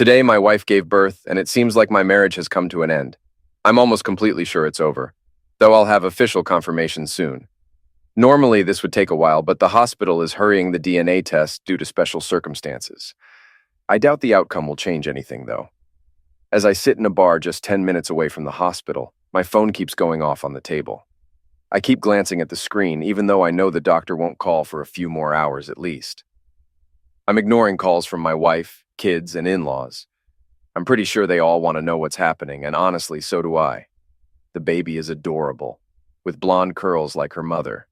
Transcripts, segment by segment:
Today, my wife gave birth, and it seems like my marriage has come to an end. I'm almost completely sure it's over, though I'll have official confirmation soon. Normally, this would take a while, but the hospital is hurrying the DNA test due to special circumstances. I doubt the outcome will change anything, though. As I sit in a bar just 10 minutes away from the hospital, my phone keeps going off on the table. I keep glancing at the screen, even though I know the doctor won't call for a few more hours at least. I'm ignoring calls from my wife, kids, and in-laws. I'm pretty sure they all want to know what's happening, and honestly, so do I. The baby is adorable, with blonde curls like her mother.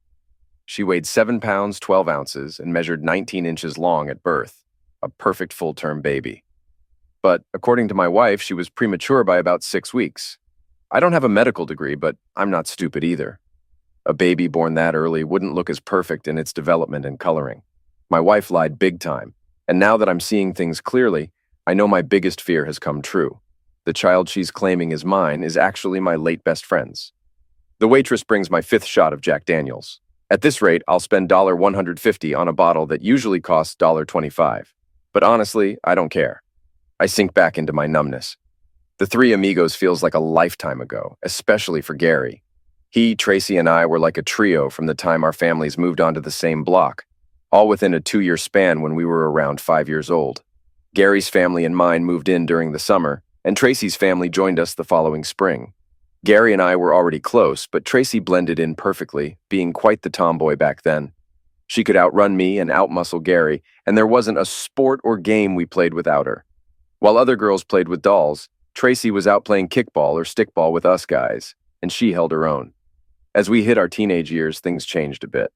She weighed 7 pounds, 12 ounces, and measured 19 inches long at birth, a perfect full-term baby. But according to my wife, she was premature by about 6 weeks. I don't have a medical degree, but I'm not stupid either. A baby born that early wouldn't look as perfect in its development and coloring. My wife lied big time, and now that I'm seeing things clearly, I know my biggest fear has come true. The child she's claiming is mine is actually my late best friend's. The waitress brings my 5th shot of Jack Daniels. At this rate, I'll spend $150 on a bottle that usually costs $25. But honestly, I don't care. I sink back into my numbness. The Three Amigos feels like a lifetime ago, especially for Gary. He, Tracy, and I were like a trio from the time our families moved onto the same block, all within a 2-year span when we were around 5 years old. Gary's family and mine moved in during the summer, and Tracy's family joined us the following spring. Gary and I were already close, but Tracy blended in perfectly, being quite the tomboy back then. She could outrun me and outmuscle Gary, and there wasn't a sport or game we played without her. While other girls played with dolls, Tracy was out playing kickball or stickball with us guys, and she held her own. As we hit our teenage years, things changed a bit.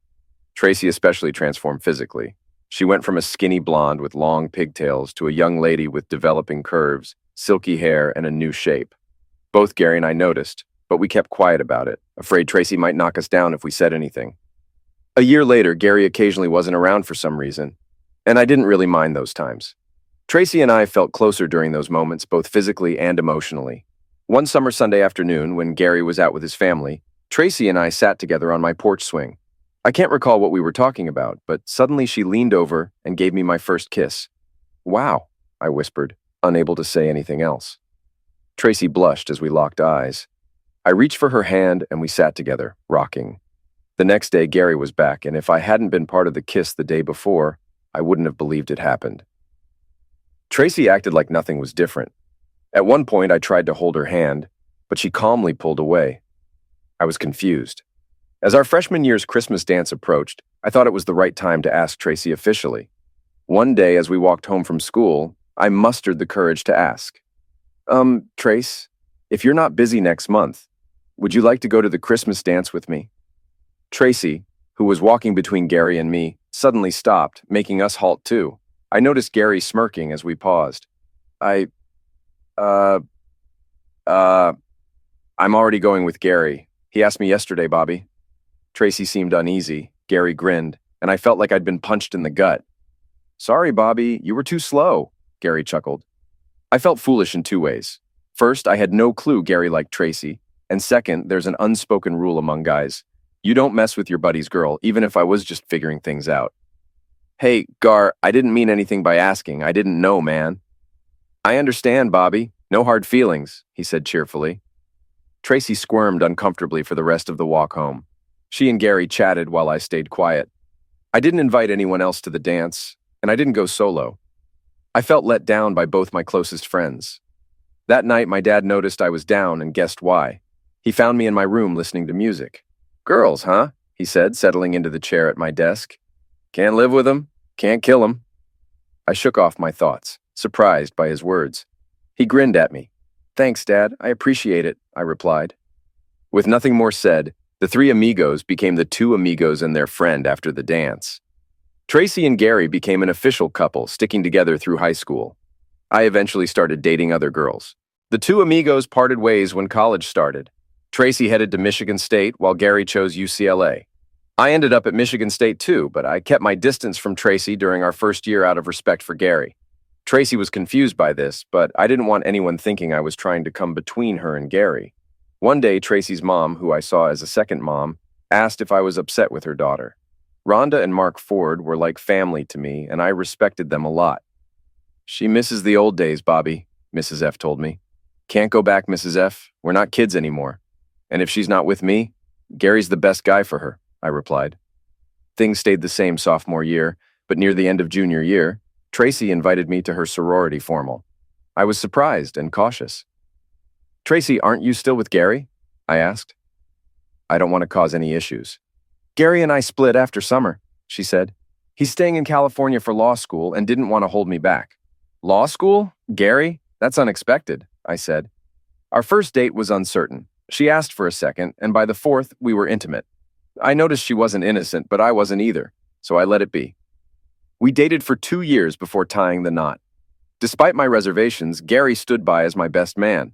Tracy especially transformed physically. She went from a skinny blonde with long pigtails to a young lady with developing curves, silky hair, and a new shape. Both Gary and I noticed, but we kept quiet about it, afraid Tracy might knock us down if we said anything. A year later, Gary occasionally wasn't around for some reason, and I didn't really mind those times. Tracy and I felt closer during those moments, both physically and emotionally. One summer Sunday afternoon, when Gary was out with his family, Tracy and I sat together on my porch swing. I can't recall what we were talking about, but suddenly she leaned over and gave me my first kiss. "Wow," I whispered, unable to say anything else. Tracy blushed as we locked eyes. I reached for her hand and we sat together, rocking. The next day, Gary was back, and if I hadn't been part of the kiss the day before, I wouldn't have believed it happened. Tracy acted like nothing was different. At one point, I tried to hold her hand, but she calmly pulled away. I was confused. As our freshman year's Christmas dance approached, I thought it was the right time to ask Tracy officially. One day, as we walked home from school, I mustered the courage to ask, Trace, if you're not busy next month, would you like to go to the Christmas dance with me?" Tracy, who was walking between Gary and me, suddenly stopped, making us halt too. I noticed Gary smirking as we paused. I'm already going with Gary. He asked me yesterday, Bobby." Tracy seemed uneasy, Gary grinned, and I felt like I'd been punched in the gut. "Sorry, Bobby, you were too slow," Gary chuckled. I felt foolish in 2 ways. First, I had no clue Gary liked Tracy, and second, there's an unspoken rule among guys. You don't mess with your buddy's girl, even if I was just figuring things out. "Hey, Gar, I didn't mean anything by asking. I didn't know, man." "I understand, Bobby. No hard feelings," he said cheerfully. Tracy squirmed uncomfortably for the rest of the walk home. She and Gary chatted while I stayed quiet. I didn't invite anyone else to the dance, and I didn't go solo. I felt let down by both my closest friends. That night, my dad noticed I was down and guessed why. He found me in my room listening to music. "Girls, huh?" he said, settling into the chair at my desk. "Can't live with 'em, can't kill 'em." I shook off my thoughts, surprised by his words. He grinned at me. "Thanks, Dad, I appreciate it," I replied. With nothing more said, the Three Amigos became the Two Amigos and their friend after the dance. Tracy and Gary became an official couple, sticking together through high school. I eventually started dating other girls. The Two Amigos parted ways when college started. Tracy headed to Michigan State, while Gary chose UCLA. I ended up at Michigan State too, but I kept my distance from Tracy during our first year out of respect for Gary. Tracy was confused by this, but I didn't want anyone thinking I was trying to come between her and Gary. One day, Tracy's mom, who I saw as a second mom, asked if I was upset with her daughter. Rhonda and Mark Ford were like family to me, and I respected them a lot. She misses the old days, Bobby, Mrs. F told me. Can't go back, Mrs. F. We're not kids anymore. And if she's not with me, Gary's the best guy for her, I replied. Things stayed the same sophomore year, but near the end of junior year, Tracy invited me to her sorority formal. I was surprised and cautious. Tracy, aren't you still with Gary? I asked. I don't want to cause any issues. Gary and I split after summer, she said. He's staying in California for law school and didn't want to hold me back. Law school? Gary? That's unexpected, I said. Our first date was uncertain. She asked for a second, and by the fourth, we were intimate. I noticed she wasn't innocent, but I wasn't either, so I let it be. We dated for 2 years before tying the knot. Despite my reservations, Gary stood by as my best man.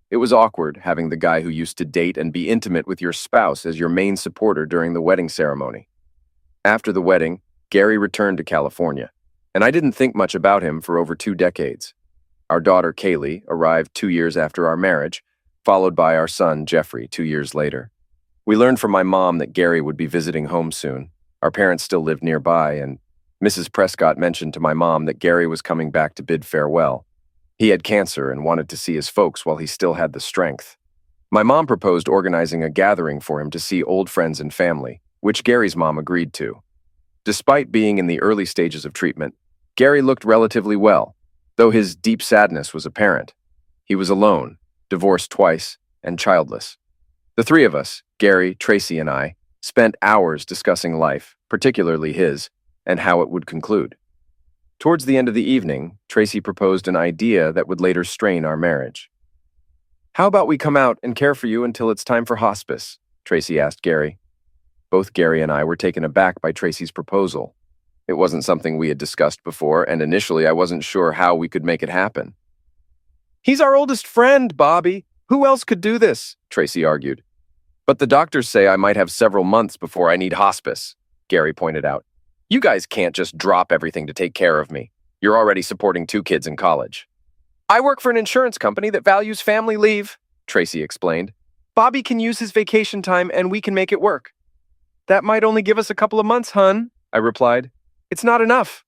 It was awkward having the guy who used to date and be intimate with your spouse as your main supporter during the wedding ceremony. After the wedding, Gary returned to California, and I didn't think much about him for over 2 decades. Our daughter, Kaylee, arrived 2 years after our marriage, followed by our son, Jeffrey, 2 years later. We learned from my mom that Gary would be visiting home soon. Our parents still lived nearby, and Mrs. Prescott mentioned to my mom that Gary was coming back to bid farewell. He had cancer and wanted to see his folks while he still had the strength. My mom proposed organizing a gathering for him to see old friends and family, which Gary's mom agreed to. Despite being in the early stages of treatment, Gary looked relatively well, though his deep sadness was apparent. He was alone, divorced twice, and childless. The three of us, Gary, Tracy, and I, spent hours discussing life, particularly his, and how it would conclude. Towards the end of the evening, Tracy proposed an idea that would later strain our marriage. How about we come out and care for you until it's time for hospice? Tracy asked Gary. Both Gary and I were taken aback by Tracy's proposal. It wasn't something we had discussed before, and initially I wasn't sure how we could make it happen. He's our oldest friend, Bobby. Who else could do this? Tracy argued. But the doctors say I might have several months before I need hospice, Gary pointed out. You guys can't just drop everything to take care of me. You're already supporting 2 kids in college. I work for an insurance company that values family leave, Tracy explained. Bobby can use his vacation time and we can make it work. That might only give us a couple of months, hun, I replied. It's not enough.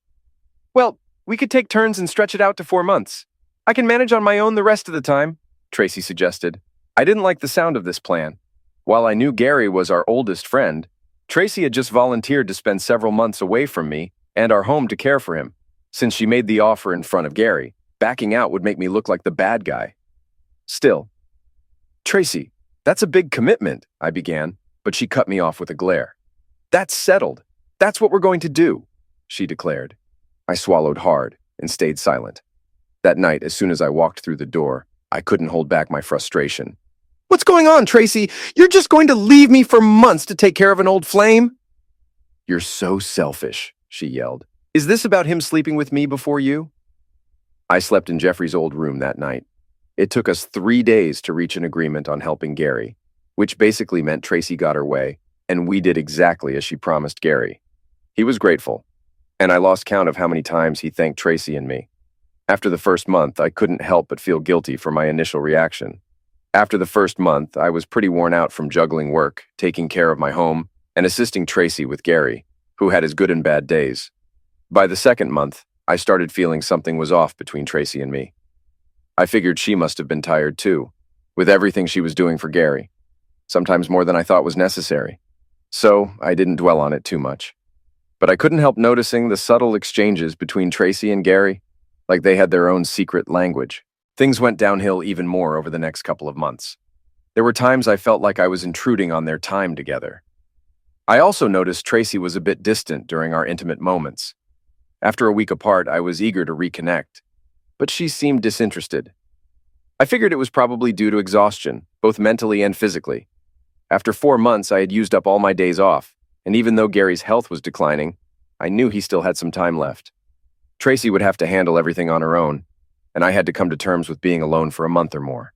Well, we could take turns and stretch it out to 4 months. I can manage on my own the rest of the time, Tracy suggested. I didn't like the sound of this plan. While I knew Gary was our oldest friend, Tracy had just volunteered to spend several months away from me and our home to care for him. Since she made the offer in front of Gary, backing out would make me look like the bad guy. Still, Tracy, that's a big commitment, I began, but she cut me off with a glare. That's settled. That's what we're going to do, she declared. I swallowed hard and stayed silent. That night, as soon as I walked through the door, I couldn't hold back my frustration. What's going on, Tracy? You're just going to leave me for months to take care of an old flame? You're so selfish, she yelled. Is this about him sleeping with me before you? I slept in Jeffrey's old room that night. It took us 3 days to reach an agreement on helping Gary, which basically meant Tracy got her way, and we did exactly as she promised Gary. He was grateful, and I lost count of how many times he thanked Tracy and me. After the first month, I couldn't help but feel guilty for my initial reaction. After the first month, I was pretty worn out from juggling work, taking care of my home, and assisting Tracy with Gary, who had his good and bad days. By the second month, I started feeling something was off between Tracy and me. I figured she must have been tired too, with everything she was doing for Gary, sometimes more than I thought was necessary. So I didn't dwell on it too much. But I couldn't help noticing the subtle exchanges between Tracy and Gary, like they had their own secret language. Things went downhill even more over the next couple of months. There were times I felt like I was intruding on their time together. I also noticed Tracy was a bit distant during our intimate moments. After a week apart, I was eager to reconnect, but she seemed disinterested. I figured it was probably due to exhaustion, both mentally and physically. After 4 months, I had used up all my days off, and even though Gary's health was declining, I knew he still had some time left. Tracy would have to handle everything on her own, and I had to come to terms with being alone for a month or more.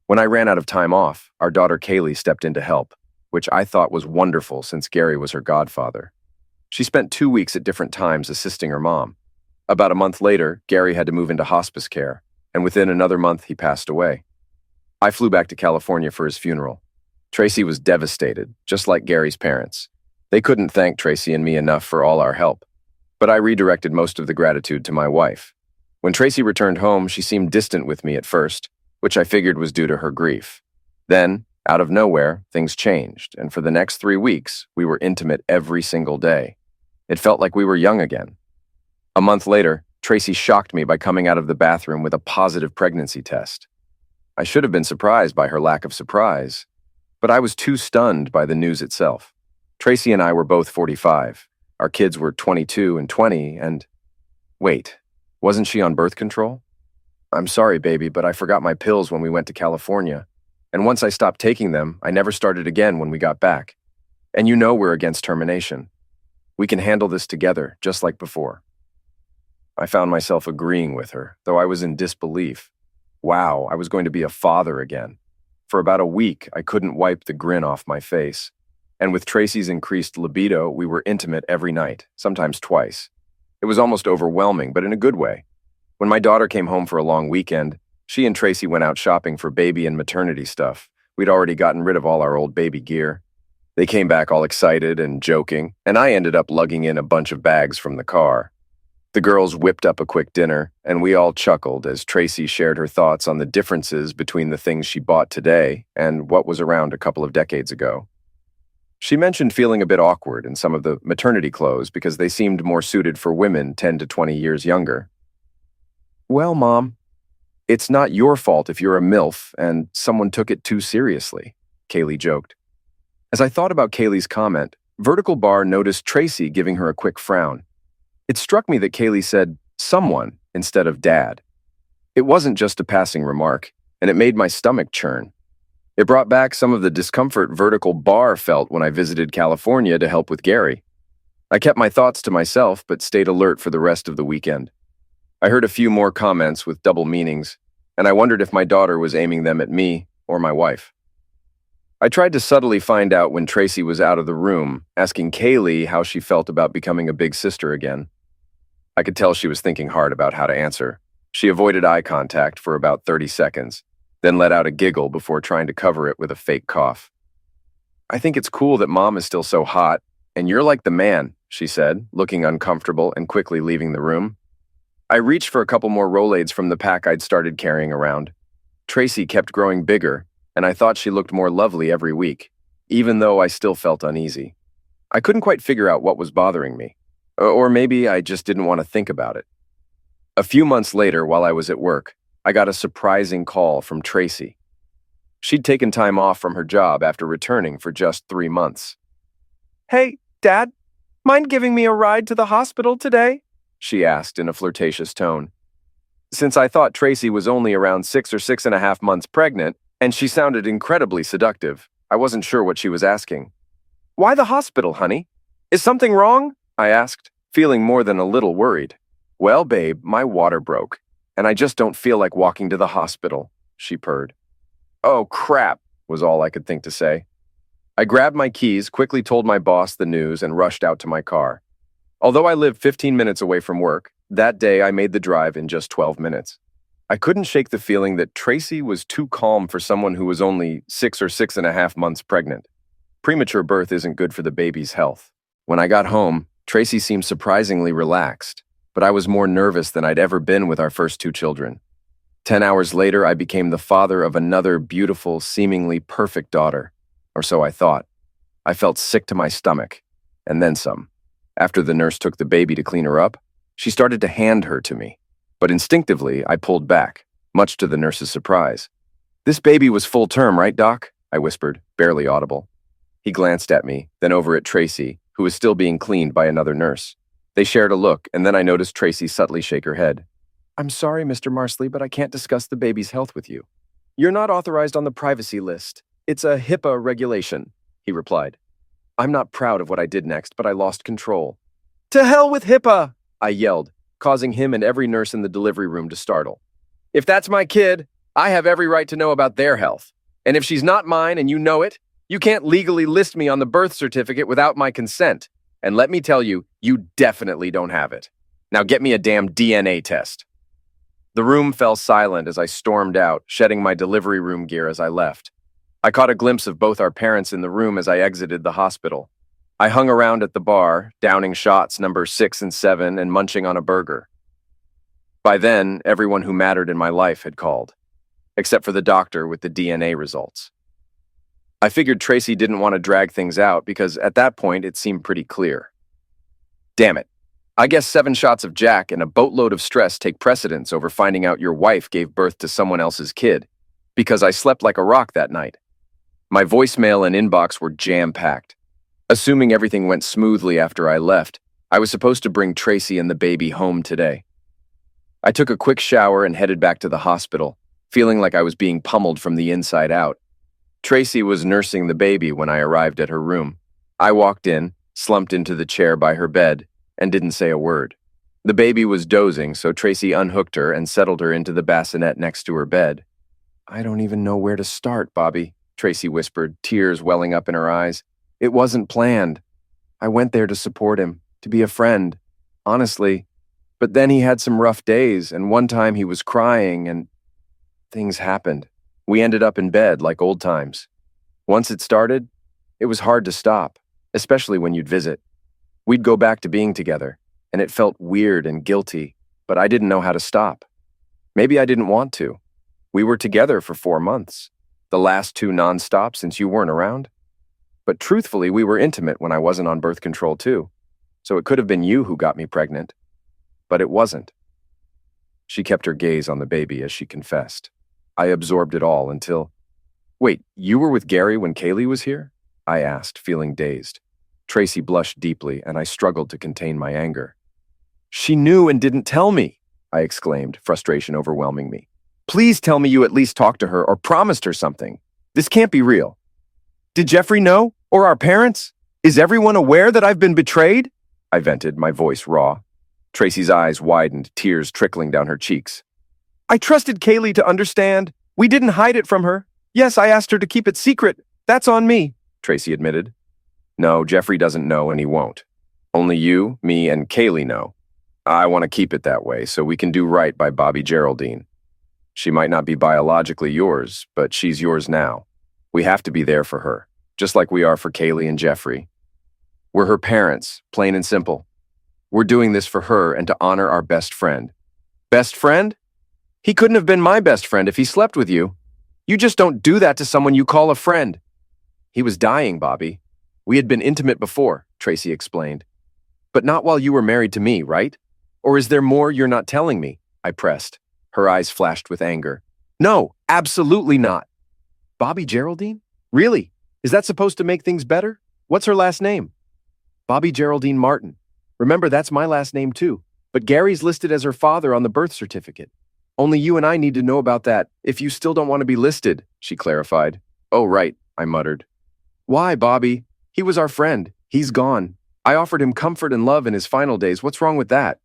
When I ran out of time off, our daughter Kaylee stepped in to help, which I thought was wonderful since Gary was her godfather. She spent 2 weeks at different times assisting her mom. About a month later, Gary had to move into hospice care, and within another month he passed away. I flew back to California for his funeral. Tracy was devastated, just like Gary's parents. They couldn't thank Tracy and me enough for all our help, but I redirected most of the gratitude to my wife. When Tracy returned home, she seemed distant with me at first, which I figured was due to her grief. Then, out of nowhere, things changed, and for the next 3 weeks, we were intimate every single day. It felt like we were young again. A month later, Tracy shocked me by coming out of the bathroom with a positive pregnancy test. I should have been surprised by her lack of surprise, but I was too stunned by the news itself. Tracy and I were both 45. Our kids were 22 and 20, and... Wait, wasn't she on birth control? I'm sorry, baby, but I forgot my pills when we went to California. And once I stopped taking them, I never started again when we got back. And you know we're against termination. We can handle this together, just like before. I found myself agreeing with her, though I was in disbelief. Wow, I was going to be a father again. For about a week, I couldn't wipe the grin off my face. And with Tracy's increased libido, we were intimate every night, sometimes twice. It was almost overwhelming, but in a good way. When my daughter came home for a long weekend, she and Tracy went out shopping for baby and maternity stuff. We'd already gotten rid of all our old baby gear. They came back all excited and joking, and I ended up lugging in a bunch of bags from the car. The girls whipped up a quick dinner, and we all chuckled as Tracy shared her thoughts on the differences between the things she bought today and what was around a couple of decades ago. She mentioned feeling a bit awkward in some of the maternity clothes because they seemed more suited for women 10 to 20 years younger. Well, Mom, it's not your fault if you're a MILF and someone took it too seriously, Kaylee joked. As I thought about Kaylee's comment, Vertical Bar noticed Tracy giving her a quick frown. It struck me that Kaylee said someone instead of dad. It wasn't just a passing remark, and it made my stomach churn. It brought back some of the discomfort Vertical Bar felt when I visited California to help with Gary. I kept my thoughts to myself, but stayed alert for the rest of the weekend. I heard a few more comments with double meanings, and I wondered if my daughter was aiming them at me or my wife. I tried to subtly find out when Tracy was out of the room, asking Kaylee how she felt about becoming a big sister again. I could tell she was thinking hard about how to answer. She avoided eye contact for about 30 seconds, then let out a giggle before trying to cover it with a fake cough. I think it's cool that Mom is still so hot, and you're like the man, she said, looking uncomfortable and quickly leaving the room. I reached for a couple more Rolaids from the pack I'd started carrying around. Tracy kept growing bigger, and I thought she looked more lovely every week, even though I still felt uneasy. I couldn't quite figure out what was bothering me. Or maybe I just didn't want to think about it. A few months later, while I was at work, I got a surprising call from Tracy. She'd taken time off from her job after returning for just 3 months. "Hey, Dad, mind giving me a ride to the hospital today?" she asked in a flirtatious tone. Since I thought Tracy was only around 6 or 6.5 months pregnant, and she sounded incredibly seductive, I wasn't sure what she was asking. "Why the hospital, honey? Is something wrong?" I asked, feeling more than a little worried. "Well, babe, my water broke, and I just don't feel like walking to the hospital," she purred. "Oh, crap," was all I could think to say. I grabbed my keys, quickly told my boss the news, and rushed out to my car. Although I lived 15 minutes away from work, that day I made the drive in just 12 minutes. I couldn't shake the feeling that Tracy was too calm for someone who was only 6 or 6.5 months pregnant. Premature birth isn't good for the baby's health. When I got home, Tracy seemed surprisingly relaxed, but I was more nervous than I'd ever been with our first 2 children. 10 hours later, I became the father of another beautiful, seemingly perfect daughter, or so I thought. I felt sick to my stomach, and then some. After the nurse took the baby to clean her up, she started to hand her to me, but instinctively I pulled back, much to the nurse's surprise. "This baby was full term, right, Doc?" I whispered, barely audible. He glanced at me, then over at Tracy, who was still being cleaned by another nurse. They shared a look, and then I noticed Tracy subtly shake her head. "I'm sorry, Mr. Marsley, but I can't discuss the baby's health with you. You're not authorized on the privacy list. It's a HIPAA regulation," he replied. I'm not proud of what I did next, but I lost control. "To hell with HIPAA!" I yelled, causing him and every nurse in the delivery room to startle. "If that's my kid, I have every right to know about their health. And if she's not mine and you know it, you can't legally list me on the birth certificate without my consent. And let me tell you, you definitely don't have it. Now get me a damn DNA test." The room fell silent as I stormed out, shedding my delivery room gear as I left. I caught a glimpse of both our parents in the room as I exited the hospital. I hung around at the bar, downing shots number 6 and 7 and munching on a burger. By then, everyone who mattered in my life had called, except for the doctor with the DNA results. I figured Tracy didn't want to drag things out because at that point it seemed pretty clear. Damn it. I guess 7 shots of Jack and a boatload of stress take precedence over finding out your wife gave birth to someone else's kid, because I slept like a rock that night. My voicemail and inbox were jam-packed. Assuming everything went smoothly after I left, I was supposed to bring Tracy and the baby home today. I took a quick shower and headed back to the hospital, feeling like I was being pummeled from the inside out. Tracy was nursing the baby when I arrived at her room. I walked in, slumped into the chair by her bed, and didn't say a word. The baby was dozing, so Tracy unhooked her and settled her into the bassinet next to her bed. "I don't even know where to start, Bobby," Tracy whispered, tears welling up in her eyes. "It wasn't planned. I went there to support him, to be a friend, honestly. But then he had some rough days, and one time he was crying, and things happened. We ended up in bed like old times. Once it started, it was hard to stop, especially when you'd visit. We'd go back to being together, and it felt weird and guilty, but I didn't know how to stop. Maybe I didn't want to. We were together for 4 months, the last 2 nonstop since you weren't around. But truthfully, we were intimate when I wasn't on birth control too, so it could have been you who got me pregnant. But it wasn't." She kept her gaze on the baby as she confessed. I absorbed it all until... "Wait, you were with Gary when Kaylee was here?" I asked, feeling dazed. Tracy blushed deeply, and I struggled to contain my anger. "She knew and didn't tell me," I exclaimed, frustration overwhelming me. "Please tell me you at least talked to her or promised her something. This can't be real. Did Jeffrey know? Or our parents? Is everyone aware that I've been betrayed?" I vented, my voice raw. Tracy's eyes widened, tears trickling down her cheeks. "I trusted Kaylee to understand. We didn't hide it from her. Yes, I asked her to keep it secret. That's on me," Tracy admitted. "No, Jeffrey doesn't know and he won't. Only you, me, and Kaylee know. I want to keep it that way so we can do right by Bobby Geraldine. She might not be biologically yours, but she's yours now. We have to be there for her, just like we are for Kaylee and Jeffrey. We're her parents, plain and simple. We're doing this for her and to honor our best friend." "Best friend? He couldn't have been my best friend if he slept with you. You just don't do that to someone you call a friend." "He was dying, Bobby. We had been intimate before," Tracy explained. "But not while you were married to me, right? Or is there more you're not telling me?" I pressed. Her eyes flashed with anger. "No, absolutely not." "Bobby Geraldine? Really? Is that supposed to make things better? What's her last name?" "Bobby Geraldine Martin. Remember, that's my last name too. But Gary's listed as her father on the birth certificate. Only you and I need to know about that if you still don't want to be listed," she clarified. "Oh, right," I muttered. "Why, Bobby? He was our friend. He's gone. I offered him comfort and love in his final days. What's wrong with that?"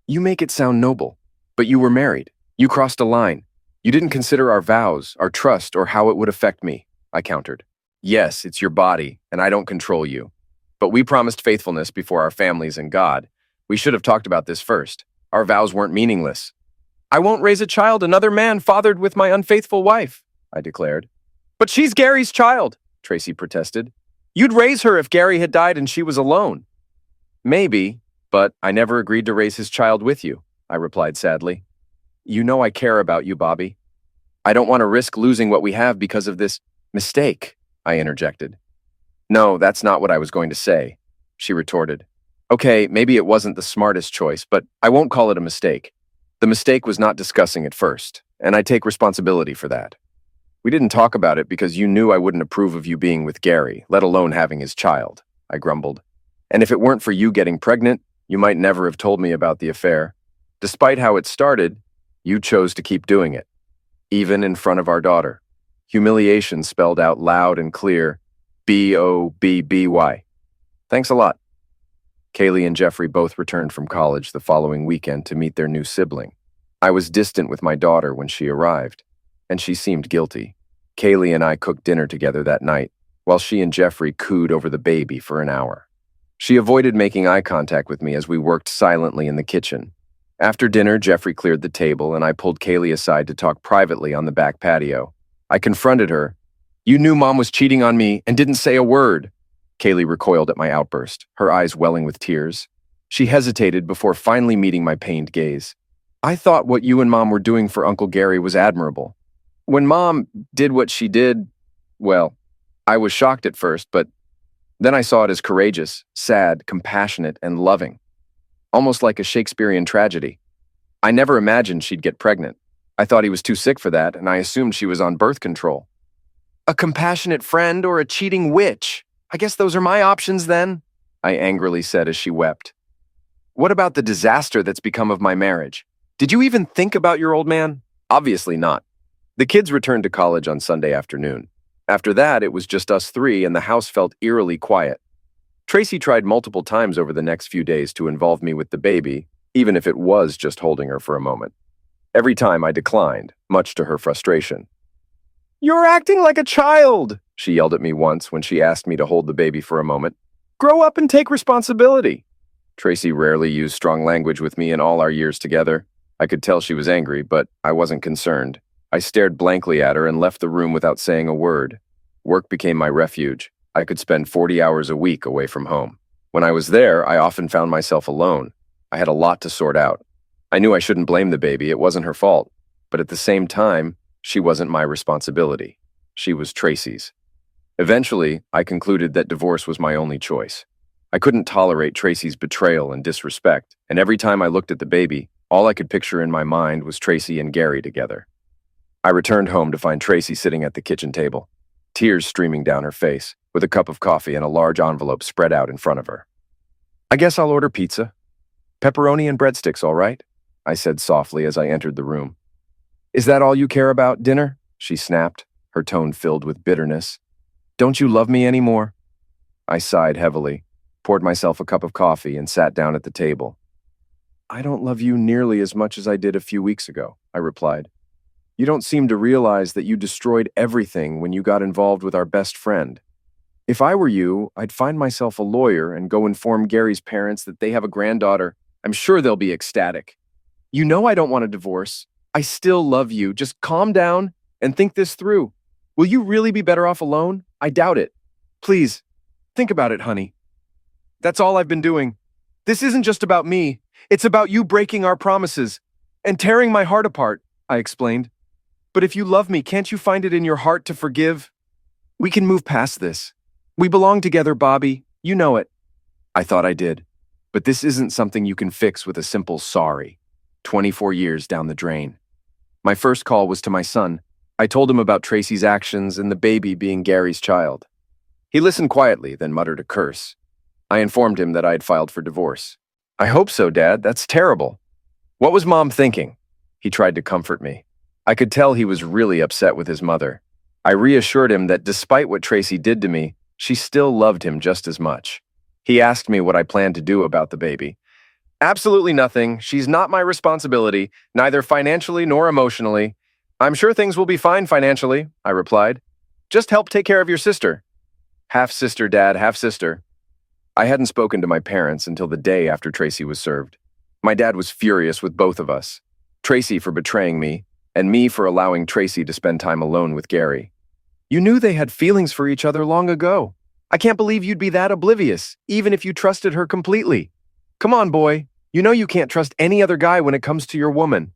"You make it sound noble. But you were married. You crossed a line. You didn't consider our vows, our trust, or how it would affect me," I countered. "Yes, it's your body, and I don't control you. But we promised faithfulness before our families and God. We should have talked about this first. Our vows weren't meaningless." "I won't raise a child another man fathered with my unfaithful wife," I declared. "But she's Gary's child," Tracy protested. "You'd raise her if Gary had died and she was alone." "Maybe, but I never agreed to raise his child with you," I replied sadly. "You know I care about you, Bobby. I don't want to risk losing what we have because of this mistake," I interjected. "No, that's not what I was going to say," she retorted. "Okay, maybe it wasn't the smartest choice, but I won't call it a mistake. The mistake was not discussing it first, and I take responsibility for that. We didn't talk about it because you knew I wouldn't approve of you being with Gary, let alone having his child," I grumbled. "And if it weren't for you getting pregnant, you might never have told me about the affair. Despite how it started, you chose to keep doing it, even in front of our daughter." Humiliation spelled out loud and clear, BOBBY. "Thanks a lot." Kaylee and Jeffrey both returned from college the following weekend to meet their new sibling. I was distant with my daughter when she arrived, and she seemed guilty. Kaylee and I cooked dinner together that night, while she and Jeffrey cooed over the baby for an hour. She avoided making eye contact with me as we worked silently in the kitchen. After dinner, Jeffrey cleared the table, and I pulled Kaylee aside to talk privately on the back patio. I confronted her. "You knew Mom was cheating on me and didn't say a word." Kaylee recoiled at my outburst, her eyes welling with tears. She hesitated before finally meeting my pained gaze. I thought what you and Mom were doing for Uncle Gary was admirable. When Mom did what she did, well, I was shocked at first, but then I saw it as courageous, sad, compassionate, and loving, almost like a Shakespearean tragedy. I never imagined she'd get pregnant. I thought he was too sick for that, and I assumed she was on birth control. A compassionate friend or a cheating witch? I guess those are my options then, I angrily said as she wept. What about the disaster that's become of my marriage? Did you even think about your old man? Obviously not. The kids returned to college on Sunday afternoon. After that, it was just us three, and the house felt eerily quiet. Tracy tried multiple times over the next few days to involve me with the baby, even if it was just holding her for a moment. Every time I declined, much to her frustration. "You're acting like a child," she yelled at me once when she asked me to hold the baby for a moment. "Grow up and take responsibility." Tracy rarely used strong language with me in all our years together. I could tell she was angry, but I wasn't concerned. I stared blankly at her and left the room without saying a word. Work became my refuge. I could spend 40 hours a week away from home. When I was there, I often found myself alone. I had a lot to sort out. I knew I shouldn't blame the baby, it wasn't her fault. But at the same time, she wasn't my responsibility. She was Tracy's. Eventually, I concluded that divorce was my only choice. I couldn't tolerate Tracy's betrayal and disrespect, and every time I looked at the baby, all I could picture in my mind was Tracy and Gary together. I returned home to find Tracy sitting at the kitchen table, tears streaming down her face, with a cup of coffee and a large envelope spread out in front of her. "I guess I'll order pizza. Pepperoni and breadsticks, all right?" I said softly as I entered the room. "Is that all you care about, dinner?" she snapped, her tone filled with bitterness. "Don't you love me anymore?" I sighed heavily, poured myself a cup of coffee, and sat down at the table. "I don't love you nearly as much as I did a few weeks ago," I replied. "You don't seem to realize that you destroyed everything when you got involved with our best friend. If I were you, I'd find myself a lawyer and go inform Gary's parents that they have a granddaughter. I'm sure they'll be ecstatic. You know I don't want a divorce. I still love you. Just calm down and think this through. Will you really be better off alone? I doubt it. Please, think about it, honey. That's all I've been doing. This isn't just about me. It's about you breaking our promises and tearing my heart apart," I explained. "But if you love me, can't you find it in your heart to forgive? We can move past this. We belong together, Bobby. You know it." I thought I did. But this isn't something you can fix with a simple sorry. 24 years down the drain. My first call was to my son. I told him about Tracy's actions and the baby being Gary's child. He listened quietly, then muttered a curse. I informed him that I had filed for divorce. "I hope so, Dad. That's terrible." "What was Mom thinking?" He tried to comfort me. I could tell he was really upset with his mother. I reassured him that despite what Tracy did to me, she still loved him just as much. He asked me what I planned to do about the baby. "Absolutely nothing. She's not my responsibility, neither financially nor emotionally. I'm sure things will be fine financially," I replied. "Just help take care of your sister." Half-sister, Dad, half-sister. I hadn't spoken to my parents until the day after Tracy was served. My dad was furious with both of us. Tracy for betraying me, and me for allowing Tracy to spend time alone with Gary. "You knew they had feelings for each other long ago. I can't believe you'd be that oblivious, even if you trusted her completely. Come on, boy. You know you can't trust any other guy when it comes to your woman."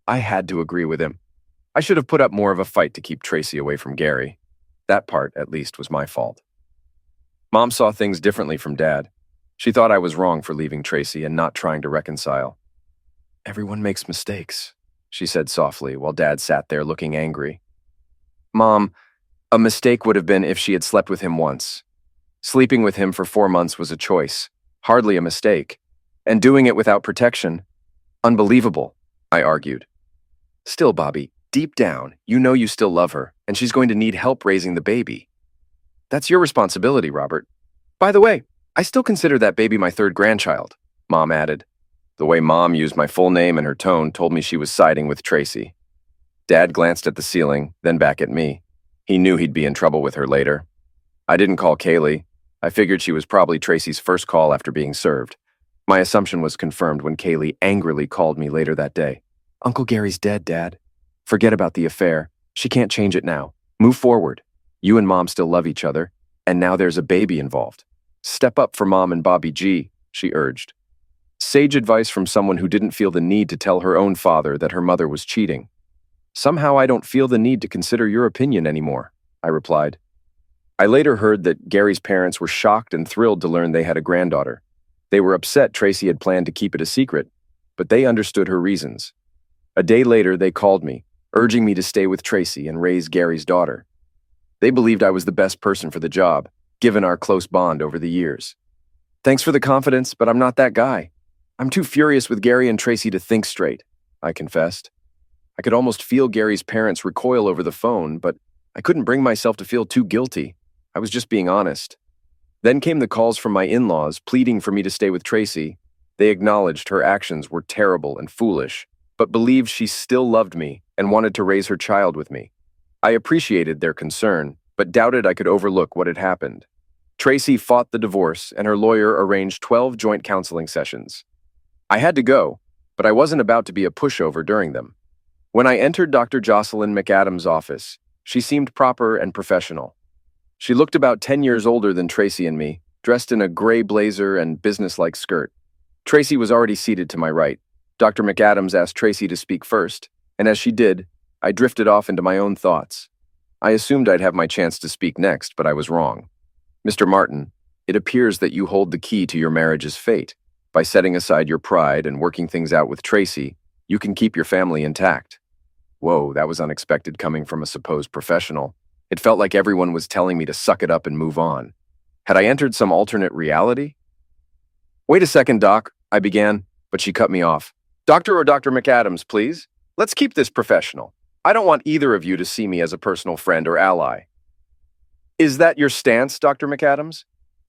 I had to agree with him. I should have put up more of a fight to keep Tracy away from Gary. That part, at least, was my fault. Mom saw things differently from Dad. She thought I was wrong for leaving Tracy and not trying to reconcile. "Everyone makes mistakes," she said softly while Dad sat there looking angry. "Mom, a mistake would have been if she had slept with him once. Sleeping with him for 4 months was a choice, hardly a mistake. And doing it without protection, unbelievable," I argued. "Still, Bobby, deep down, you know you still love her, and she's going to need help raising the baby. That's your responsibility, Robert. By the way, I still consider that baby my third grandchild," Mom added. The way Mom used my full name and her tone told me she was siding with Tracy. Dad glanced at the ceiling, then back at me. He knew he'd be in trouble with her later. I didn't call Kaylee. I figured she was probably Tracy's first call after being served. My assumption was confirmed when Kaylee angrily called me later that day. "Uncle Gary's dead, Dad. Forget about the affair. She can't change it now. Move forward. You and Mom still love each other, and now there's a baby involved. Step up for Mom and Bobby G," she urged. Sage advice from someone who didn't feel the need to tell her own father that her mother was cheating. Somehow I don't feel the need to consider your opinion anymore, I replied. I later heard that Gary's parents were shocked and thrilled to learn they had a granddaughter. They were upset Tracy had planned to keep it a secret, but they understood her reasons. A day later, they called me, urging me to stay with Tracy and raise Gary's daughter. They believed I was the best person for the job, given our close bond over the years. Thanks for the confidence, but I'm not that guy. I'm too furious with Gary and Tracy to think straight, I confessed. I could almost feel Gary's parents recoil over the phone, but I couldn't bring myself to feel too guilty. I was just being honest. Then came the calls from my in-laws pleading for me to stay with Tracy. They acknowledged her actions were terrible and foolish, but believed she still loved me and wanted to raise her child with me. I appreciated their concern, but doubted I could overlook what had happened. Tracy fought the divorce, and her lawyer arranged 12 joint counseling sessions. I had to go, but I wasn't about to be a pushover during them. When I entered Dr. Jocelyn McAdams' office, she seemed proper and professional. She looked about 10 years older than Tracy and me, dressed in a gray blazer and businesslike skirt. Tracy was already seated to my right. Dr. McAdams asked Tracy to speak first, and as she did, I drifted off into my own thoughts. I assumed I'd have my chance to speak next, but I was wrong. Mr. Martin, it appears that you hold the key to your marriage's fate. By setting aside your pride and working things out with Tracy, you can keep your family intact. Whoa, that was unexpected coming from a supposed professional. It felt like everyone was telling me to suck it up and move on. Had I entered some alternate reality? Wait a second, Doc, I began, but she cut me off. Dr. or Dr. McAdams, please. Let's keep this professional. I don't want either of you to see me as a personal friend or ally. Is that your stance, Dr. McAdams?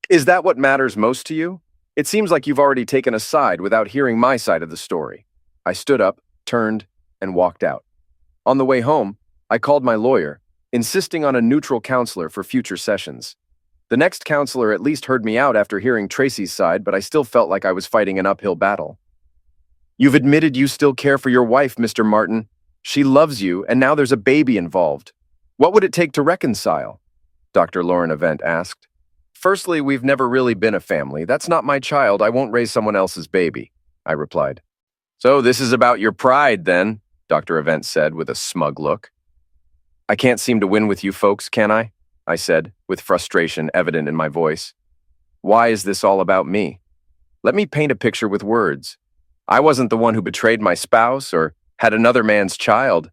Is that what matters most to you? It seems like you've already taken a side without hearing my side of the story. I stood up, turned, and walked out. On the way home, I called my lawyer, insisting on a neutral counselor for future sessions. The next counselor at least heard me out after hearing Tracy's side, but I still felt like I was fighting an uphill battle. You've admitted you still care for your wife, Mr. Martin. She loves you, and now there's a baby involved. What would it take to reconcile? Dr. Lauren Avent asked. Firstly, we've never really been a family. That's not my child. I won't raise someone else's baby, I replied. So this is about your pride, then, Dr. Avent said with a smug look. I can't seem to win with you folks, can I? I said, with frustration evident in my voice. Why is this all about me? Let me paint a picture with words. I wasn't the one who betrayed my spouse or had another man's child.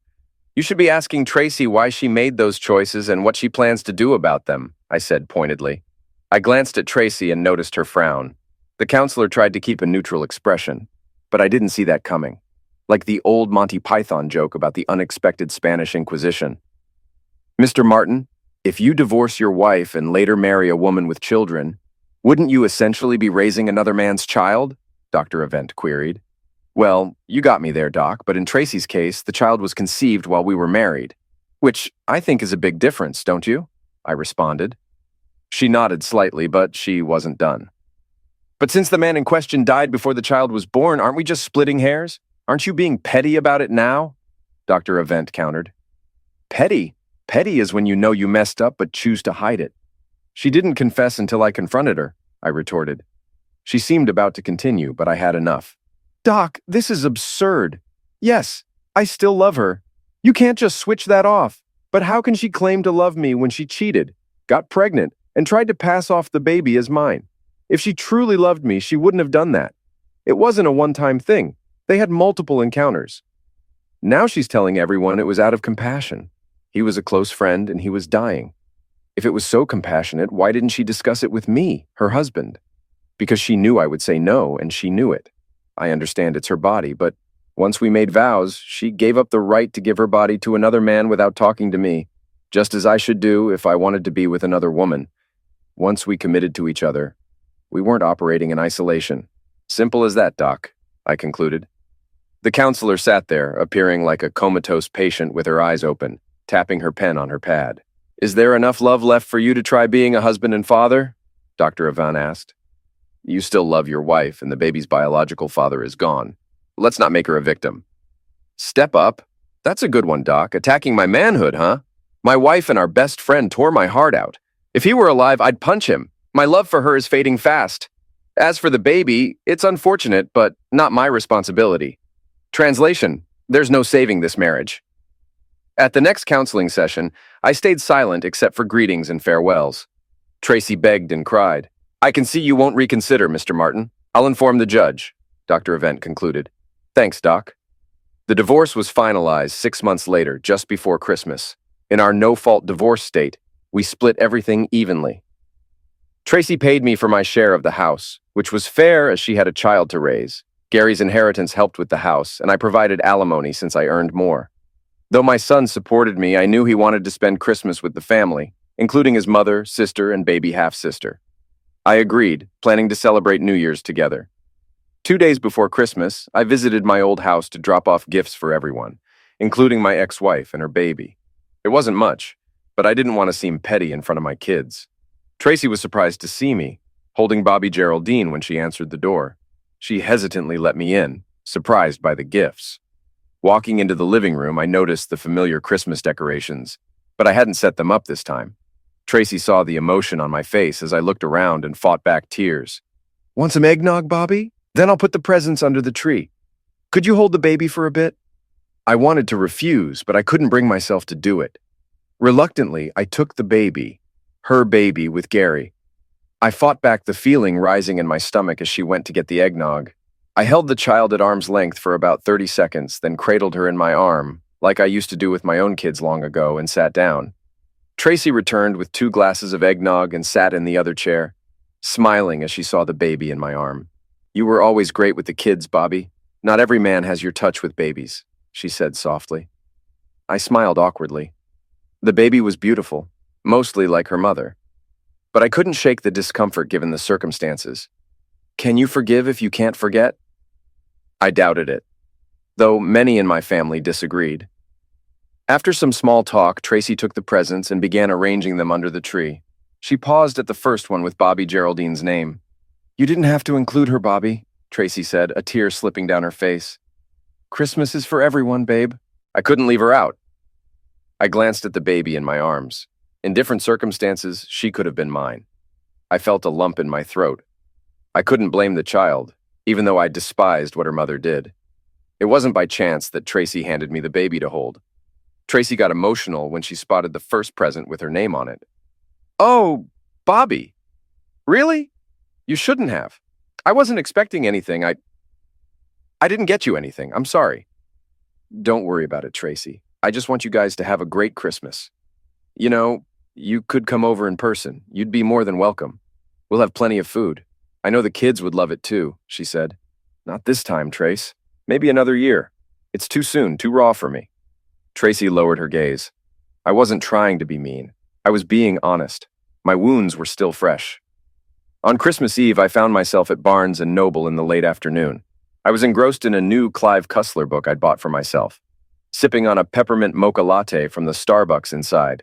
You should be asking Tracy why she made those choices and what she plans to do about them, I said pointedly. I glanced at Tracy and noticed her frown. The counselor tried to keep a neutral expression, but I didn't see that coming. Like the old Monty Python joke about the unexpected Spanish Inquisition. Mr. Martin, if you divorce your wife and later marry a woman with children, wouldn't you essentially be raising another man's child? Dr. Avent queried. Well, you got me there, Doc, but in Tracy's case, the child was conceived while we were married, which I think is a big difference, don't you? I responded. She nodded slightly, but she wasn't done. But since the man in question died before the child was born, aren't we just splitting hairs? Aren't you being petty about it now? Dr. Avent countered. Petty? Petty is when you know you messed up but choose to hide it. She didn't confess until I confronted her, I retorted. She seemed about to continue, but I had enough. Doc, this is absurd. Yes, I still love her. You can't just switch that off. But how can she claim to love me when she cheated, got pregnant, and tried to pass off the baby as mine? If she truly loved me, she wouldn't have done that. It wasn't a one-time thing. They had multiple encounters. Now she's telling everyone it was out of compassion. He was a close friend and he was dying. If it was so compassionate, why didn't she discuss it with me, her husband? Because she knew I would say no, and she knew it. I understand it's her body, but once we made vows, she gave up the right to give her body to another man without talking to me, just as I should do if I wanted to be with another woman. Once we committed to each other, we weren't operating in isolation. Simple as that, Doc, I concluded. The counselor sat there, appearing like a comatose patient with her eyes open, tapping her pen on her pad. Is there enough love left for you to try being a husband and father? Dr. Avent asked. You still love your wife, and the baby's biological father is gone. Let's not make her a victim. Step up? That's a good one, Doc. Attacking my manhood, huh? My wife and our best friend tore my heart out. If he were alive, I'd punch him. My love for her is fading fast. As for the baby, it's unfortunate, but not my responsibility. Translation: there's no saving this marriage. At the next counseling session, I stayed silent except for greetings and farewells. Tracy begged and cried. "I can see you won't reconsider, Mr. Martin. I'll inform the judge," Dr. Event concluded. "Thanks, Doc." The divorce was finalized 6 months later, just before Christmas. In our no-fault divorce state, we split everything evenly. Tracy paid me for my share of the house, which was fair as she had a child to raise. Gary's inheritance helped with the house, and I provided alimony since I earned more. Though my son supported me, I knew he wanted to spend Christmas with the family, including his mother, sister, and baby half-sister. I agreed, planning to celebrate New Year's together. 2 days before Christmas, I visited my old house to drop off gifts for everyone, including my ex-wife and her baby. It wasn't much, but I didn't want to seem petty in front of my kids. Tracy was surprised to see me, holding Bobby Geraldine when she answered the door. She hesitantly let me in, surprised by the gifts. Walking into the living room, I noticed the familiar Christmas decorations, but I hadn't set them up this time. Tracy saw the emotion on my face as I looked around and fought back tears. "Want some eggnog, Bobby? Then I'll put the presents under the tree. Could you hold the baby for a bit?" I wanted to refuse, but I couldn't bring myself to do it. Reluctantly, I took the baby, her baby with Gary. I fought back the feeling rising in my stomach as she went to get the eggnog. I held the child at arm's length for about 30 seconds, then cradled her in my arm, like I used to do with my own kids long ago, and sat down. Tracy returned with 2 glasses of eggnog and sat in the other chair, smiling as she saw the baby in my arm. "You were always great with the kids, Bobby. Not every man has your touch with babies," she said softly. I smiled awkwardly. The baby was beautiful, mostly like her mother. But I couldn't shake the discomfort given the circumstances. "Can you forgive if you can't forget?" I doubted it, though many in my family disagreed. After some small talk, Tracy took the presents and began arranging them under the tree. She paused at the first one with Bobby Geraldine's name. "You didn't have to include her, Bobby," Tracy said, a tear slipping down her face. "Christmas is for everyone, babe." I couldn't leave her out. I glanced at the baby in my arms. In different circumstances, she could have been mine. I felt a lump in my throat. I couldn't blame the child, even though I despised what her mother did. It wasn't by chance that Tracy handed me the baby to hold. Tracy got emotional when she spotted the first present with her name on it. "Oh, Bobby. Really? You shouldn't have. I wasn't expecting anything. I didn't get you anything. I'm sorry." "Don't worry about it, Tracy. I just want you guys to have a great Christmas. You know, you could come over in person. You'd be more than welcome. We'll have plenty of food. I know the kids would love it too," she said. "Not this time, Trace. Maybe another year. It's too soon, too raw for me." Tracy lowered her gaze. I wasn't trying to be mean. I was being honest. My wounds were still fresh. On Christmas Eve, I found myself at Barnes & Noble in the late afternoon. I was engrossed in a new Clive Cussler book I'd bought for myself, sipping on a peppermint mocha latte from the Starbucks inside.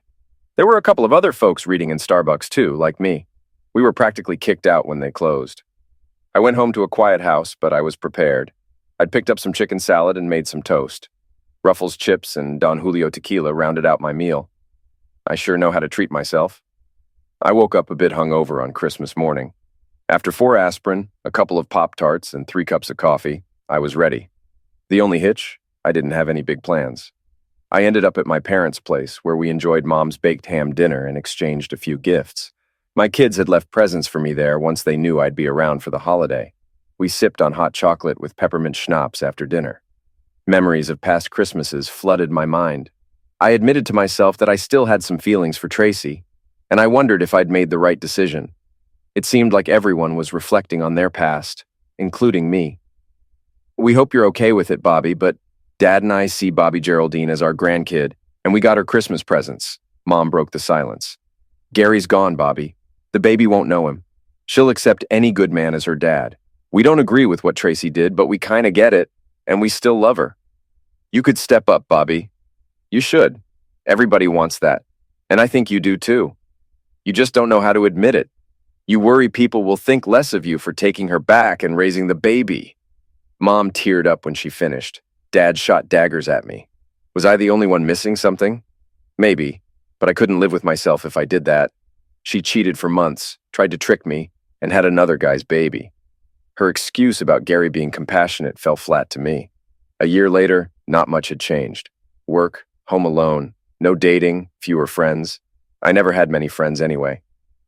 There were a couple of other folks reading in Starbucks too, like me. We were practically kicked out when they closed. I went home to a quiet house, but I was prepared. I'd picked up some chicken salad and made some toast. Ruffles chips and Don Julio tequila rounded out my meal. I sure know how to treat myself. I woke up a bit hungover on Christmas morning. After 4 aspirin, a couple of Pop-Tarts, and 3 cups of coffee, I was ready. The only hitch? I didn't have any big plans. I ended up at my parents' place, where we enjoyed Mom's baked ham dinner and exchanged a few gifts. My kids had left presents for me there once they knew I'd be around for the holiday. We sipped on hot chocolate with peppermint schnapps after dinner. Memories of past Christmases flooded my mind. I admitted to myself that I still had some feelings for Tracy, and I wondered if I'd made the right decision. It seemed like everyone was reflecting on their past, including me. "We hope you're okay with it, Bobby, but Dad and I see Bobby Geraldine as our grandkid, and we got her Christmas presents." Mom broke the silence. "Gary's gone, Bobby. The baby won't know him. She'll accept any good man as her dad. We don't agree with what Tracy did, but we kinda get it, and we still love her. You could step up, Bobby. You should. Everybody wants that. And I think you do too. You just don't know how to admit it. You worry people will think less of you for taking her back and raising the baby." Mom teared up when she finished. Dad shot daggers at me. Was I the only one missing something? Maybe, but I couldn't live with myself if I did that. She cheated for months, tried to trick me, and had another guy's baby. Her excuse about Gary being compassionate fell flat to me. A year later, not much had changed. Work, home alone, no dating, fewer friends. I never had many friends anyway.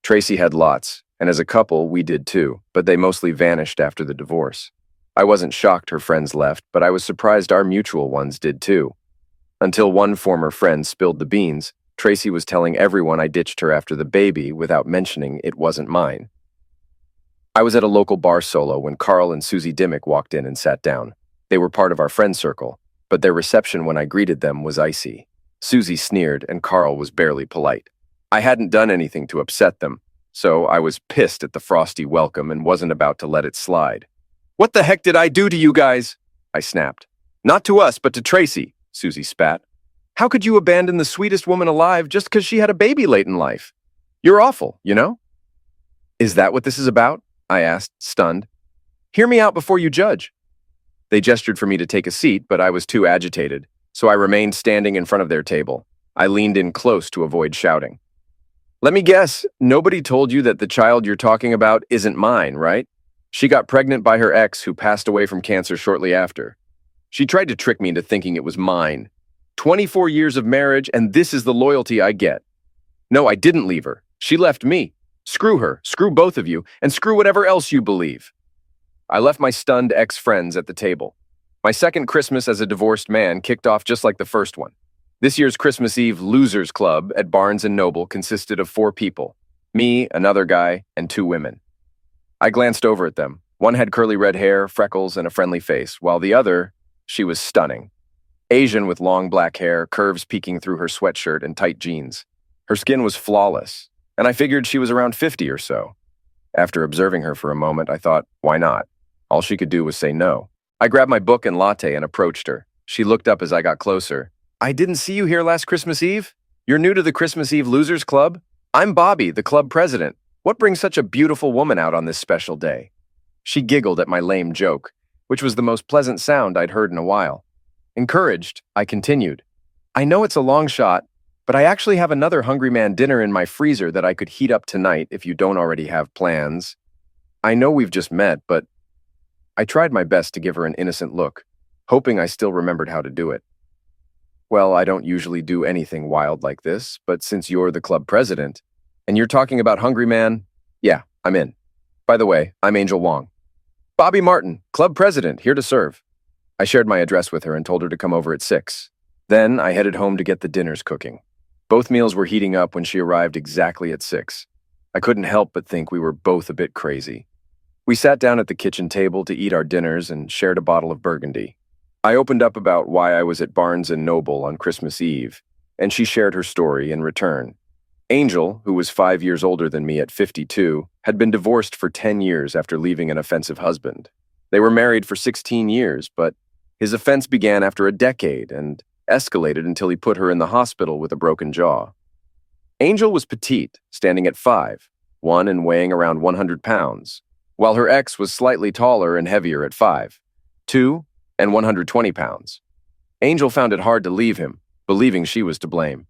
Tracy had lots, and as a couple, we did too, but they mostly vanished after the divorce. I wasn't shocked her friends left, but I was surprised our mutual ones did too. Until one former friend spilled the beans, Tracy was telling everyone I ditched her after the baby without mentioning it wasn't mine. I was at a local bar solo when Carl and Susie Dimmick walked in and sat down. They were part of our friend circle, but their reception when I greeted them was icy. Susie sneered and Carl was barely polite. I hadn't done anything to upset them, so I was pissed at the frosty welcome and wasn't about to let it slide. "What the heck did I do to you guys?" I snapped. "Not to us, but to Tracy," Susie spat. "How could you abandon the sweetest woman alive just because she had a baby late in life? You're awful, you know?" "Is that what this is about?" I asked, stunned. "Hear me out before you judge." They gestured for me to take a seat, but I was too agitated, so I remained standing in front of their table. I leaned in close to avoid shouting. "Let me guess, nobody told you that the child you're talking about isn't mine, right? She got pregnant by her ex who passed away from cancer shortly after. She tried to trick me into thinking it was mine. 24 years of marriage, and this is the loyalty I get. No, I didn't leave her. She left me. Screw her, screw both of you, and screw whatever else you believe." I left my stunned ex-friends at the table. My second Christmas as a divorced man kicked off just like the first one. This year's Christmas Eve Losers Club at Barnes & Noble consisted of 4 people, me, another guy, and 2 women. I glanced over at them. One had curly red hair, freckles, and a friendly face, while the other, she was stunning. Asian with long black hair, curves peeking through her sweatshirt and tight jeans. Her skin was flawless, and I figured she was around 50 or so. After observing her for a moment, I thought, why not? All she could do was say no. I grabbed my book and latte and approached her. She looked up as I got closer. "I didn't see you here last Christmas Eve? You're new to the Christmas Eve Losers Club? I'm Bobby, the club president. What brings such a beautiful woman out on this special day?" She giggled at my lame joke, which was the most pleasant sound I'd heard in a while. Encouraged, I continued. "I know it's a long shot, but I actually have another Hungry Man dinner in my freezer that I could heat up tonight if you don't already have plans. I know we've just met, but..." I tried my best to give her an innocent look, hoping I still remembered how to do it. "Well, I don't usually do anything wild like this, but since you're the club president, and you're talking about Hungry Man, yeah, I'm in. By the way, I'm Angel Wong. Bobby Martin, club president, here to serve." I shared my address with her and told her to come over at 6. Then I headed home to get the dinners cooking. Both meals were heating up when she arrived exactly at 6. I couldn't help but think we were both a bit crazy. We sat down at the kitchen table to eat our dinners and shared a bottle of Burgundy. I opened up about why I was at Barnes & Noble on Christmas Eve, and she shared her story in return. Angel, who was 5 years older than me at 52, had been divorced for 10 years after leaving an offensive husband. They were married for 16 years, but his offense began after a decade and escalated until he put her in the hospital with a broken jaw. Angel was petite, standing at 5'1" and weighing around 100 pounds, while her ex was slightly taller and heavier at 5'2" and 120 pounds. Angel found it hard to leave him, believing she was to blame.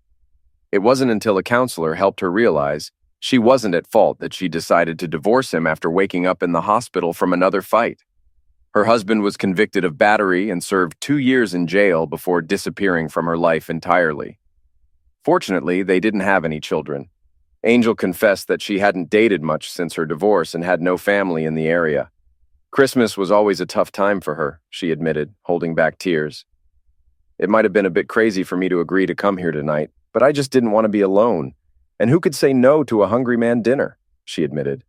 It wasn't until a counselor helped her realize she wasn't at fault that she decided to divorce him after waking up in the hospital from another fight. Her husband was convicted of battery and served 2 years in jail before disappearing from her life entirely. Fortunately, they didn't have any children. Angel confessed that she hadn't dated much since her divorce and had no family in the area. Christmas was always a tough time for her, she admitted, holding back tears. "It might have been a bit crazy for me to agree to come here tonight, but I just didn't want to be alone. And who could say no to a Hungry Man dinner?" she admitted.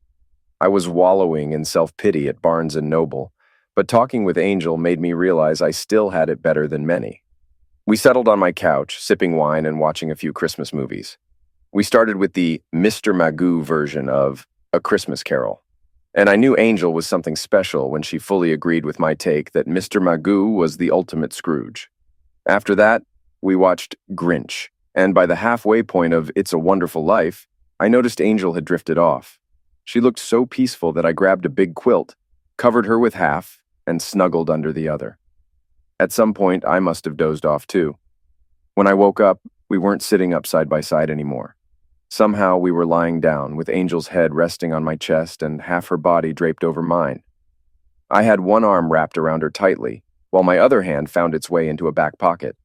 I was wallowing in self-pity at Barnes & Noble, but talking with Angel made me realize I still had it better than many. We settled on my couch, sipping wine and watching a few Christmas movies. We started with the Mr. Magoo version of A Christmas Carol. And I knew Angel was something special when she fully agreed with my take that Mr. Magoo was the ultimate Scrooge. After that, we watched Grinch, and by the halfway point of It's a Wonderful Life, I noticed Angel had drifted off. She looked so peaceful that I grabbed a big quilt, covered her with half, and snuggled under the other. At some point, I must have dozed off too. When I woke up, we weren't sitting up side by side anymore. Somehow we were lying down, with Angel's head resting on my chest and half her body draped over mine. I had one arm wrapped around her tightly, while my other hand found its way into a back pocket.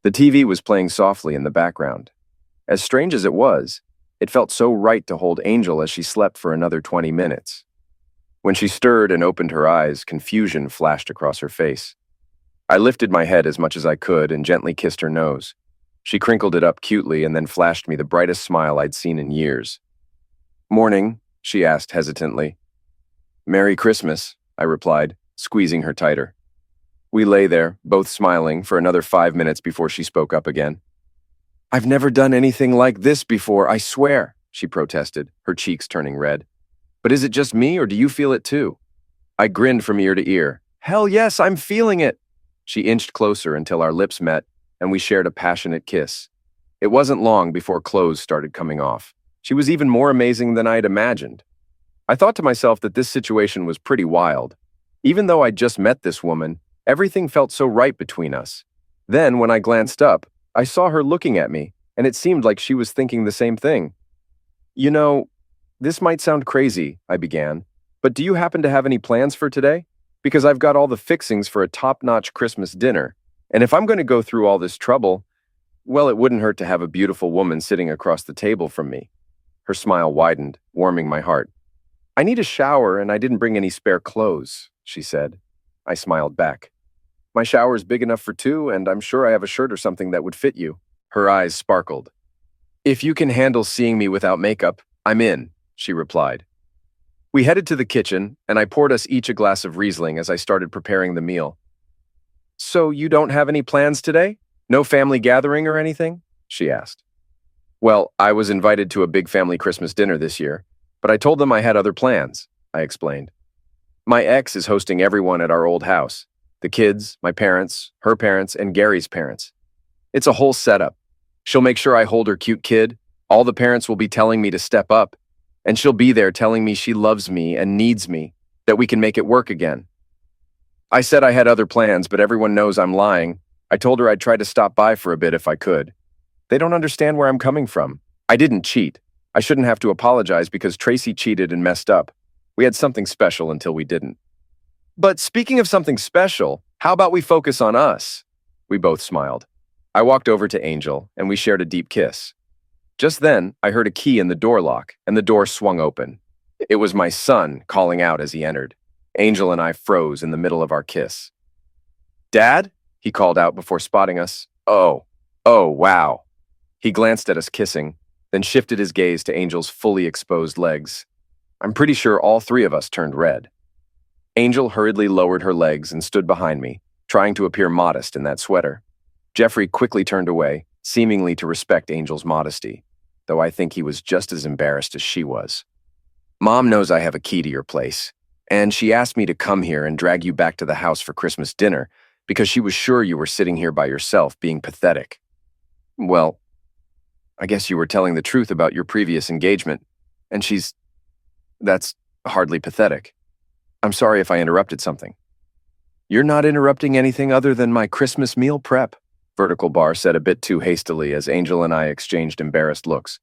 The TV was playing softly in the background. As strange as it was, it felt so right to hold Angel as she slept for another 20 minutes. When she stirred and opened her eyes, confusion flashed across her face. I lifted my head as much as I could and gently kissed her nose. She crinkled it up cutely and then flashed me the brightest smile I'd seen in years. "Morning," she asked hesitantly. "Merry Christmas," I replied, squeezing her tighter. We lay there, both smiling, for another 5 minutes before she spoke up again. "I've never done anything like this before, I swear," she protested, her cheeks turning red. "But is it just me, or do you feel it too?" I grinned from ear to ear. "Hell yes, I'm feeling it!" She inched closer until our lips met, and we shared a passionate kiss. It wasn't long before clothes started coming off. She was even more amazing than I had imagined. I thought to myself that this situation was pretty wild. Even though I'd just met this woman, everything felt so right between us. Then, when I glanced up, I saw her looking at me, and it seemed like she was thinking the same thing. "You know, this might sound crazy," I began, "but do you happen to have any plans for today? Because I've got all the fixings for a top-notch Christmas dinner, and if I'm going to go through all this trouble, well, it wouldn't hurt to have a beautiful woman sitting across the table from me." Her smile widened, warming my heart. "I need a shower, and I didn't bring any spare clothes," she said. I smiled back. "My shower's big enough for two, and I'm sure I have a shirt or something that would fit you." Her eyes sparkled. "If you can handle seeing me without makeup, I'm in," she replied. We headed to the kitchen, and I poured us each a glass of Riesling as I started preparing the meal. "So you don't have any plans today? No family gathering or anything?" she asked. "Well, I was invited to a big family Christmas dinner this year, but I told them I had other plans," I explained. "My ex is hosting everyone at our old house. The kids, my parents, her parents, and Gary's parents. It's a whole setup. She'll make sure I hold her cute kid. All the parents will be telling me to step up, and she'll be there telling me she loves me and needs me, that we can make it work again." I said I had other plans, but everyone knows I'm lying. I told her I'd try to stop by for a bit if I could. They don't understand where I'm coming from. I didn't cheat. I shouldn't have to apologize because Tracy cheated and messed up. We had something special until we didn't. "But speaking of something special, how about we focus on us?" We both smiled. I walked over to Angel, and we shared a deep kiss. Just then, I heard a key in the door lock, and the door swung open. It was my son calling out as he entered. Angel and I froze in the middle of our kiss. "Dad?" he called out before spotting us. Oh, wow." He glanced at us kissing, then shifted his gaze to Angel's fully exposed legs. I'm pretty sure all three of us turned red. Angel hurriedly lowered her legs and stood behind me, trying to appear modest in that sweater. Jeffrey quickly turned away, seemingly to respect Angel's modesty, though I think he was just as embarrassed as she was. "Mom knows I have a key to your place, and she asked me to come here and drag you back to the house for Christmas dinner because she was sure you were sitting here by yourself being pathetic." "Well, I guess you were telling the truth about your previous engagement, and that's hardly pathetic. I'm sorry if I interrupted something." "You're not interrupting anything other than my Christmas meal prep," Vertical Bar said a bit too hastily as Angel and I exchanged embarrassed looks.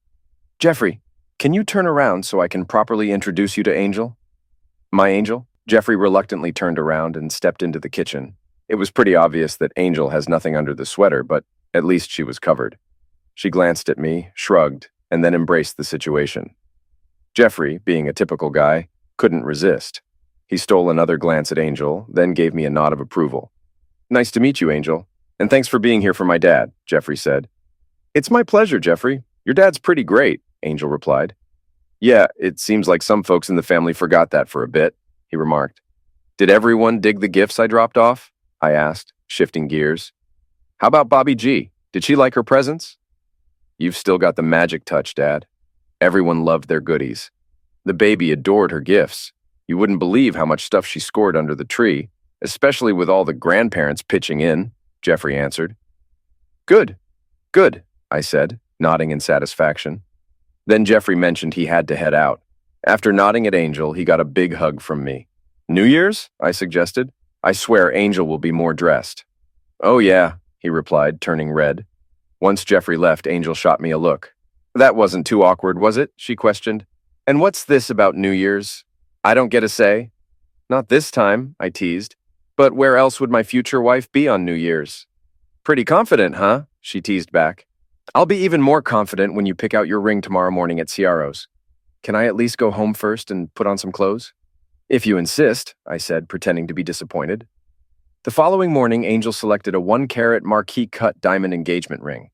"Jeffrey, can you turn around so I can properly introduce you to Angel?" "My Angel?" Jeffrey reluctantly turned around and stepped into the kitchen. It was pretty obvious that Angel has nothing under the sweater, but at least she was covered. She glanced at me, shrugged, and then embraced the situation. Jeffrey, being a typical guy, couldn't resist. He stole another glance at Angel, then gave me a nod of approval. "Nice to meet you, Angel, and thanks for being here for my dad," Jeffrey said. "It's my pleasure, Jeffrey. Your dad's pretty great," Angel replied. "Yeah, it seems like some folks in the family forgot that for a bit," he remarked. "Did everyone dig the gifts I dropped off?" I asked, shifting gears. "How about Bobby G? Did she like her presents?" "You've still got the magic touch, Dad. Everyone loved their goodies. The baby adored her gifts. You wouldn't believe how much stuff she scored under the tree, especially with all the grandparents pitching in," Jeffrey answered. Good, I said, nodding in satisfaction. Then Jeffrey mentioned he had to head out. After nodding at Angel, he got a big hug from me. "New Year's?" I suggested. "I swear Angel will be more dressed." "Oh yeah," he replied, turning red. Once Jeffrey left, Angel shot me a look. "That wasn't too awkward, was it?" she questioned. "And what's this about New Year's? I don't get a say?" Not this time, I teased. But where else would my future wife be on New Year's? Pretty confident, huh? She teased back. I'll be even more confident when you pick out your ring tomorrow morning at Ciaro's. Can I at least go home first and put on some clothes? If you insist, I said, pretending to be disappointed. The following morning, Angel selected a 1-carat marquise-cut diamond engagement ring.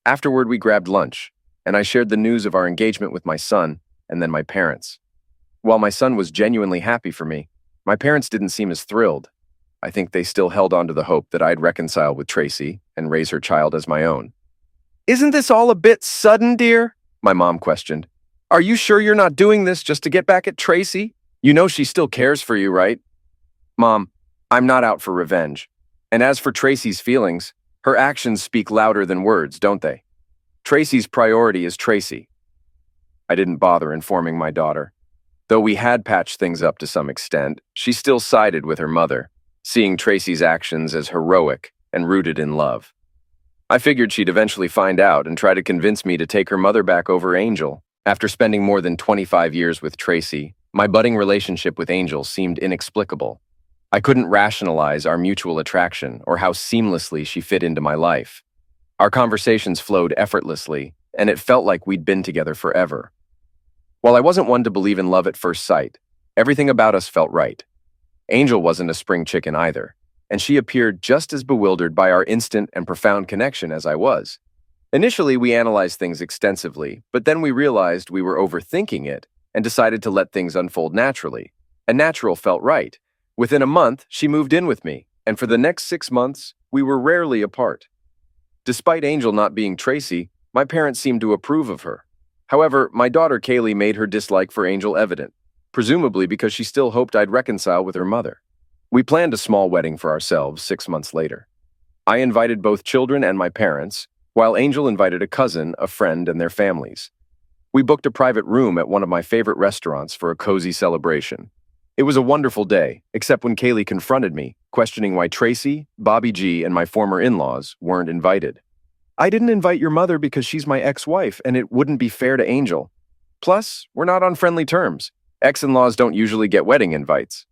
Afterward, we grabbed lunch, and I shared the news of our engagement with my son and then my parents. While my son was genuinely happy for me, my parents didn't seem as thrilled. I think they still held on to the hope that I'd reconcile with Tracy and raise her child as my own. Isn't this all a bit sudden, dear? My mom questioned. Are you sure you're not doing this just to get back at Tracy? You know she still cares for you, right? Mom, I'm not out for revenge. And as for Tracy's feelings, her actions speak louder than words, don't they? Tracy's priority is Tracy. I didn't bother informing my daughter. Though we had patched things up to some extent, she still sided with her mother, seeing Tracy's actions as heroic and rooted in love. I figured she'd eventually find out and try to convince me to take her mother back over Angel. After spending more than 25 years with Tracy, my budding relationship with Angel seemed inexplicable. I couldn't rationalize our mutual attraction or how seamlessly she fit into my life. Our conversations flowed effortlessly, and it felt like we'd been together forever. While I wasn't one to believe in love at first sight, everything about us felt right. Angel wasn't a spring chicken either, and she appeared just as bewildered by our instant and profound connection as I was. Initially, we analyzed things extensively, but then we realized we were overthinking it and decided to let things unfold naturally. And natural felt right. Within a month, she moved in with me, and for the next 6 months, we were rarely apart. Despite Angel not being Tracy, my parents seemed to approve of her. However, my daughter Kaylee made her dislike for Angel evident, presumably because she still hoped I'd reconcile with her mother. We planned a small wedding for ourselves 6 months later. I invited both children and my parents, while Angel invited a cousin, a friend, and their families. We booked a private room at one of my favorite restaurants for a cozy celebration. It was a wonderful day, except when Kaylee confronted me, questioning why Tracy, Bobby G, and my former in-laws weren't invited. I didn't invite your mother because she's my ex-wife, and it wouldn't be fair to Angel. Plus, we're not on friendly terms. Ex-in-laws don't usually get wedding invites.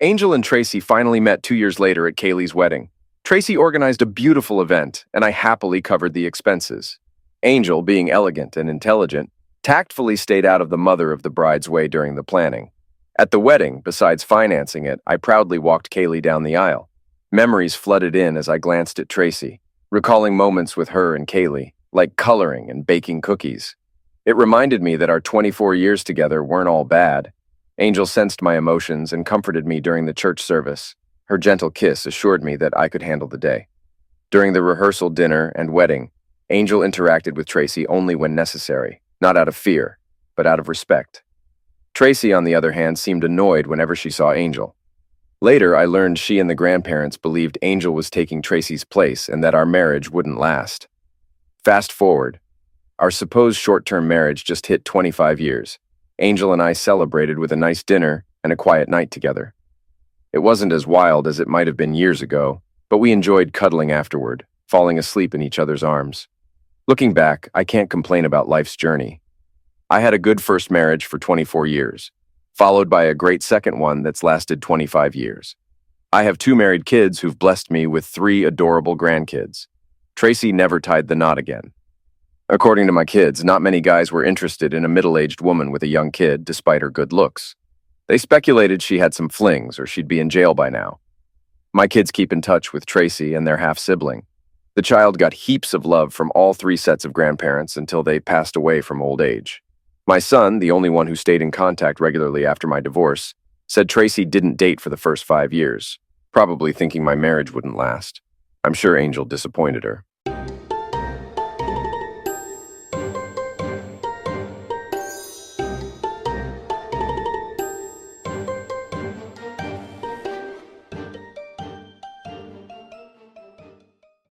Angel and Tracy finally met 2 years later at Kaylee's wedding. Tracy organized a beautiful event, and I happily covered the expenses. Angel, being elegant and intelligent, tactfully stayed out of the mother of the bride's way during the planning. At the wedding, besides financing it, I proudly walked Kaylee down the aisle. Memories flooded in as I glanced at Tracy, recalling moments with her and Kaylee, like coloring and baking cookies. It reminded me that our 24 years together weren't all bad. Angel sensed my emotions and comforted me during the church service. Her gentle kiss assured me that I could handle the day. During the rehearsal dinner and wedding, Angel interacted with Tracy only when necessary, not out of fear, but out of respect. Tracy, on the other hand, seemed annoyed whenever she saw Angel. Later, I learned she and the grandparents believed Angel was taking Tracy's place and that our marriage wouldn't last. Fast forward. Our supposed short-term marriage just hit 25 years. Angel and I celebrated with a nice dinner and a quiet night together. It wasn't as wild as it might have been years ago, but we enjoyed cuddling afterward, falling asleep in each other's arms. Looking back, I can't complain about life's journey. I had a good first marriage for 24 years, followed by a great second one that's lasted 25 years. I have 2 married kids who've blessed me with 3 adorable grandkids. Tracy never tied the knot again. According to my kids, not many guys were interested in a middle-aged woman with a young kid, despite her good looks. They speculated she had some flings or she'd be in jail by now. My kids keep in touch with Tracy and their half-sibling. The child got heaps of love from all 3 sets of grandparents until they passed away from old age. My son, the only one who stayed in contact regularly after my divorce, said Tracy didn't date for the first 5 years, probably thinking my marriage wouldn't last. I'm sure Angel disappointed her.